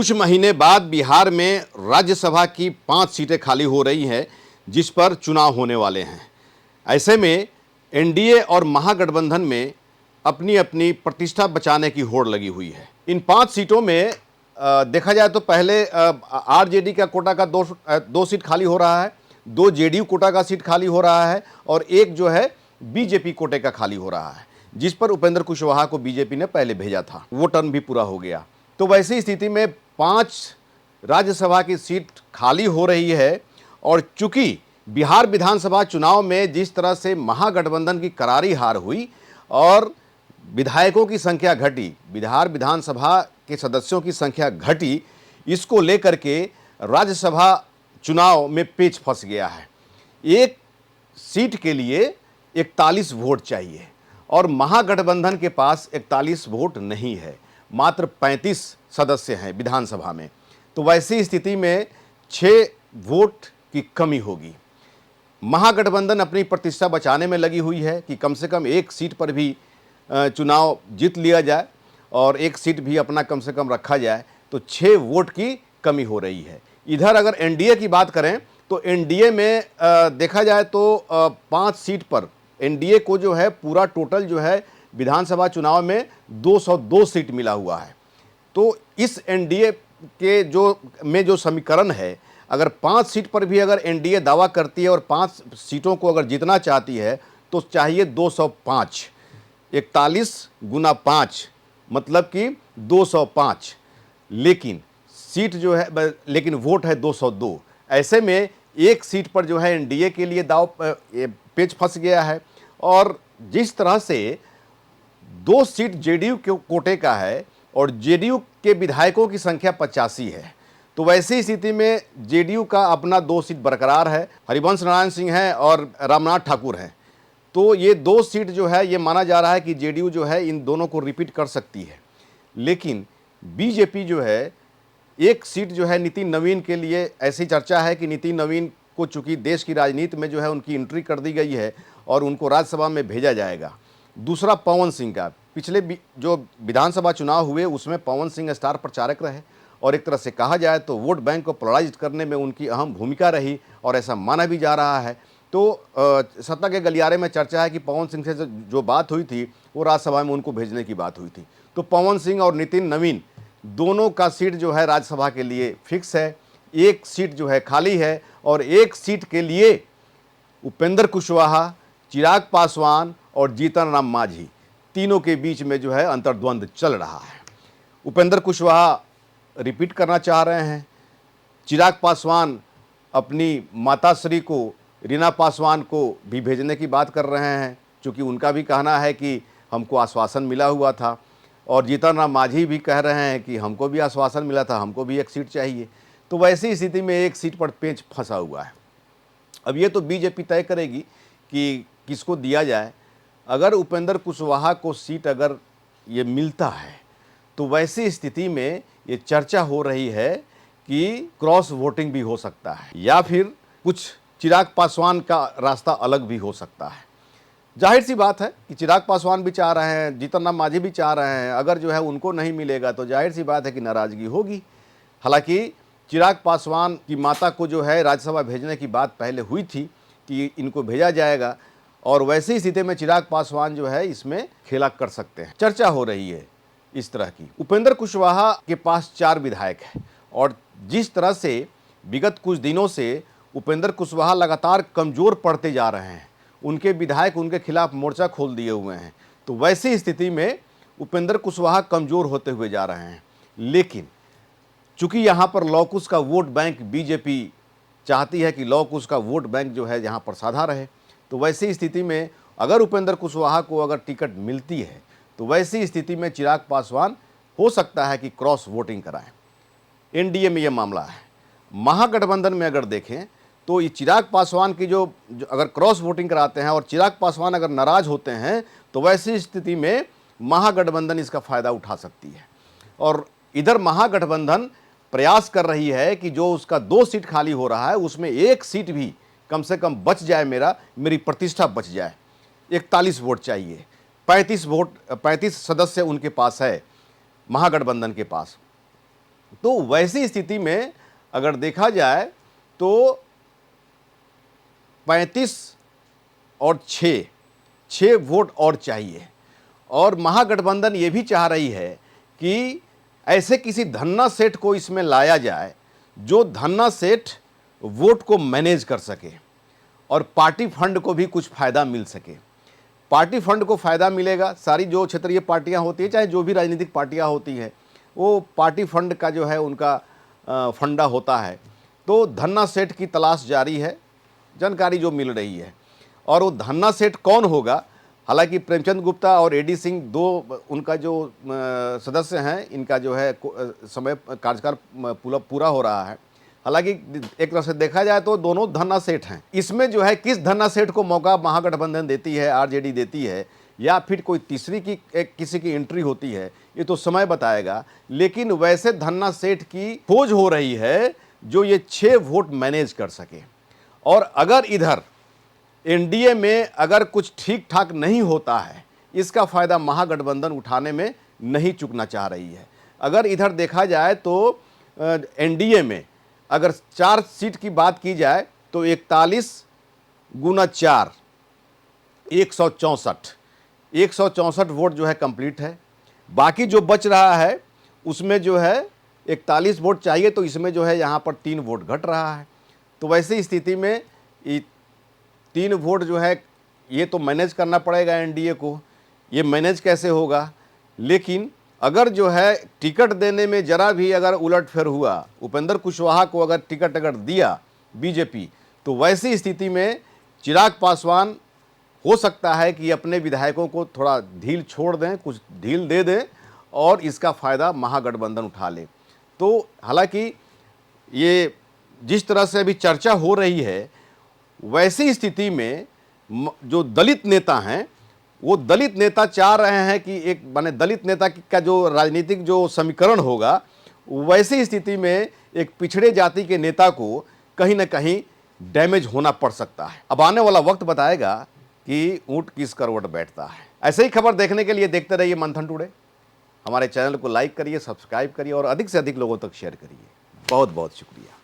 कुछ महीने बाद बिहार में राज्यसभा की 5 सीटें खाली हो रही हैं, जिस पर चुनाव होने वाले हैं। ऐसे में एनडीए और महागठबंधन में अपनी अपनी प्रतिष्ठा बचाने की होड़ लगी हुई है। इन 5 सीटों में देखा जाए तो पहले आरजेडी का कोटा का दो सीट खाली हो रहा है, 2 जेडीयू कोटा का सीट खाली हो रहा है और एक जो है बीजेपी कोटे का खाली हो रहा है, जिस पर उपेंद्र कुशवाहा को बीजेपी ने पहले भेजा था। वो टर्म भी पूरा हो गया। तो वैसी स्थिति में 5 राज्यसभा की सीट खाली हो रही है और चूंकि बिहार विधानसभा चुनाव में जिस तरह से महागठबंधन की करारी हार हुई और विधायकों की संख्या घटी, बिहार विधानसभा के सदस्यों की संख्या घटी, इसको लेकर के राज्यसभा चुनाव में पेच फंस गया है। एक सीट के लिए 41 वोट चाहिए और महागठबंधन के पास 41 वोट नहीं है, मात्र 35 सदस्य हैं विधानसभा में। तो वैसी स्थिति में 6 वोट की कमी होगी। महागठबंधन अपनी प्रतिष्ठा बचाने में लगी हुई है कि कम से कम एक सीट पर भी चुनाव जीत लिया जाए और एक सीट भी अपना कम से कम रखा जाए, तो 6 वोट की कमी हो रही है। इधर अगर एनडीए की बात करें तो एनडीए में देखा जाए तो 5 सीट पर एनडीए को जो है पूरा टोटल जो है विधानसभा चुनाव में 202 सीट मिला हुआ है। तो इस एनडीए के जो समीकरण है, अगर 5 सीट पर भी अगर एनडीए दावा करती है और 5 सीटों को अगर जीतना चाहती है तो चाहिए 205, 41 गुना 5 मतलब कि 205, लेकिन सीट जो है लेकिन वोट है 202। ऐसे में एक सीट पर जो है एनडीए के लिए पेच फंस गया है और जिस तरह से 2 सीट जेडीयू के कोटे का है और जेडीयू के विधायकों की संख्या 85 है, तो वैसी स्थिति में जेडीयू का अपना 2 सीट बरकरार है, हरिवंश नारायण सिंह हैं और रामनाथ ठाकुर हैं। तो ये 2 सीट जो है ये माना जा रहा है कि जेडीयू जो है इन दोनों को रिपीट कर सकती है। लेकिन बीजेपी जो है एक सीट जो है नितिन नवीन के लिए, ऐसी चर्चा है कि नितिन नवीन को चूंकि देश की राजनीति में जो है उनकी एंट्री कर दी गई है और उनको राज्यसभा में भेजा जाएगा। दूसरा पवन सिंह का, पिछले जो विधानसभा चुनाव हुए उसमें पवन सिंह स्टार प्रचारक रहे और एक तरह से कहा जाए तो वोट बैंक को पोलराइज करने में उनकी अहम भूमिका रही और ऐसा माना भी जा रहा है। तो सत्ता के गलियारे में चर्चा है कि पवन सिंह से जो बात हुई थी वो राज्यसभा में उनको भेजने की बात हुई थी। तो पवन सिंह और नितिन नवीन दोनों का सीट जो है राज्यसभा के लिए फिक्स है। एक सीट जो है खाली है और एक सीट के लिए उपेंद्र कुशवाहा, चिराग पासवान और जीतन राम मांझी तीनों के बीच में जो है अंतर्द्वंद चल रहा है। उपेंद्र कुशवाहा रिपीट करना चाह रहे हैं, चिराग पासवान अपनी माताश्री को, रीना पासवान को भी भेजने की बात कर रहे हैं, क्योंकि उनका भी कहना है कि हमको आश्वासन मिला हुआ था, और जीतन राम मांझी भी कह रहे हैं कि हमको भी आश्वासन मिला था, हमको भी एक सीट चाहिए। तो वैसी स्थिति में एक सीट पर पेंच फंसा हुआ है। अब ये तो बीजेपी तय करेगी कि किसको दिया जाए। अगर उपेंद्र कुशवाहा को सीट अगर ये मिलता है तो वैसी स्थिति में ये चर्चा हो रही है कि क्रॉस वोटिंग भी हो सकता है या फिर कुछ चिराग पासवान का रास्ता अलग भी हो सकता है। जाहिर सी बात है कि चिराग पासवान भी चाह रहे हैं, जीतन राम मांझी भी चाह रहे हैं, अगर जो है उनको नहीं मिलेगा तो जाहिर सी बात है कि नाराज़गी होगी। हालांकि चिराग पासवान की माता को जो है राज्यसभा भेजने की बात पहले हुई थी कि इनको भेजा जाएगा और वैसी स्थिति में चिराग पासवान जो है इसमें खेला कर सकते हैं। चर्चा हो रही है इस तरह की। उपेंद्र कुशवाहा के पास 4 विधायक हैं और जिस तरह से विगत कुछ दिनों से उपेंद्र कुशवाहा लगातार कमज़ोर पड़ते जा रहे हैं, उनके विधायक उनके खिलाफ मोर्चा खोल दिए हुए हैं, तो वैसी स्थिति में उपेंद्र कुशवाहा कमज़ोर होते हुए जा रहे हैं। लेकिन चूंकि यहाँ पर लॉकुश का वोट बैंक बीजेपी चाहती है कि लॉकुश का वोट बैंक जो है यहाँ पर साधा रहे, तो वैसी स्थिति में अगर उपेंद्र कुशवाहा को अगर टिकट मिलती है तो वैसी स्थिति में चिराग पासवान हो सकता है कि क्रॉस वोटिंग कराएं। एनडीए में यह मामला है। महागठबंधन में अगर देखें तो ये चिराग पासवान की जो अगर क्रॉस वोटिंग कराते हैं और चिराग पासवान अगर नाराज होते हैं तो वैसी स्थिति में महागठबंधन इसका फ़ायदा उठा सकती है। और इधर महागठबंधन प्रयास कर रही है कि जो उसका 2 सीट खाली हो रहा है उसमें एक सीट भी कम से कम बच जाए, मेरी प्रतिष्ठा बच जाए। 41 वोट चाहिए, 35 सदस्य उनके पास है महागठबंधन के पास। तो वैसी स्थिति में अगर देखा जाए तो 35 और 6 वोट और चाहिए। और महागठबंधन ये भी चाह रही है कि ऐसे किसी धन्ना सेठ को इसमें लाया जाए जो धन्ना सेठ वोट को मैनेज कर सके और पार्टी फंड को भी कुछ फ़ायदा मिल सके। पार्टी फंड को फ़ायदा मिलेगा, सारी जो क्षेत्रीय पार्टियां होती हैं, चाहे जो भी राजनीतिक पार्टियां होती हैं, वो पार्टी फंड का जो है उनका फंडा होता है। तो धन्ना सेठ की तलाश जारी है, जानकारी जो मिल रही है। और वो धन्ना सेठ कौन होगा, हालांकि प्रेमचंद गुप्ता और एडी सिंह दो उनका जो सदस्य हैं, इनका जो है समय कार्यकाल पूरा हो रहा है। हालांकि एक तरह से देखा जाए तो दोनों धन्ना सेठ हैं। इसमें जो है किस धन्ना सेठ को मौका महागठबंधन देती है, आरजेडी देती है, या फिर कोई तीसरी की किसी की एंट्री होती है, ये तो समय बताएगा। लेकिन वैसे धन्ना सेठ की खोज हो रही है जो ये 6 वोट मैनेज कर सके। और अगर इधर एनडीए में अगर कुछ ठीक ठाक नहीं होता है, इसका फ़ायदा महागठबंधन उठाने में नहीं चूकना चाह रही है। अगर इधर देखा जाए तो एनडीए में अगर 4 सीट की बात की जाए तो 41 गुना 4 164 वोट जो है कंप्लीट है। बाकी जो बच रहा है उसमें जो है 41 वोट चाहिए, तो इसमें जो है यहाँ पर 3 वोट घट रहा है। तो वैसी स्थिति में 3 वोट जो है ये तो मैनेज करना पड़ेगा एनडीए को। ये मैनेज कैसे होगा? लेकिन अगर जो है टिकट देने में जरा भी अगर उलटफेर हुआ, उपेंद्र कुशवाहा को अगर टिकट अगर दिया बीजेपी, तो वैसी स्थिति में चिराग पासवान हो सकता है कि अपने विधायकों को थोड़ा ढील छोड़ दें, कुछ ढील दे दें और इसका फ़ायदा महागठबंधन उठा ले। तो हालांकि ये जिस तरह से अभी चर्चा हो रही है, वैसी स्थिति में जो दलित नेता हैं, वो दलित नेता चाह रहे हैं कि एक माने दलित नेता का जो राजनीतिक जो समीकरण होगा, वैसी स्थिति में एक पिछड़े जाति के नेता को कहीं ना कहीं डैमेज होना पड़ सकता है। अब आने वाला वक्त बताएगा कि ऊंट किस करवट बैठता है। ऐसे ही खबर देखने के लिए देखते रहिए मंथन टुडे। हमारे चैनल को लाइक करिए, सब्सक्राइब करिए और अधिक से अधिक लोगों तक शेयर करिए। बहुत बहुत शुक्रिया।